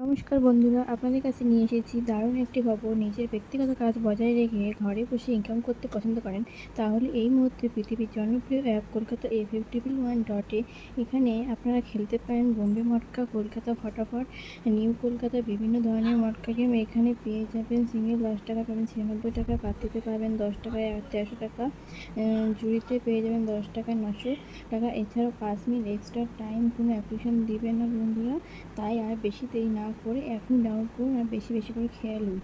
নমস্কার বন্ধুরা, আপনাদের কাছে নিয়ে এসেছি দারুণ একটি খবর। নিজের ব্যক্তিগত কাজ বজায় রেখে ঘরে বসে ইনকাম করতে পছন্দ করেন, তাহলে এই মুহূর্তে পৃথিবীর জনপ্রিয় অ্যাপ কলকাতা FF111 এখানে আপনারা খেলতে পারেন বোম্বে মটকা, কলকাতা ফটাফট, নিউ কলকাতা, বিভিন্ন ধরনের মটকা গেম এখানে পেয়ে যাবেন। সিঙ্গেল 10 টাকা পাবেন 96 টাকা, পাত্তিতে পাবেন 10 টাকায় 1300 টাকা, জুড়িতে পেয়ে যাবেন 10 টাকায় 900 টাকা। এছাড়াও 5 মিনিট এক্সট্রা টাইম কোনো অ্যাপ্লিকেশন দিবে না বন্ধুরা। তাই আর বেশি দেরি না করে এখনই ডাউনলোড করুন আর বেশি বেশি করে খেলুন।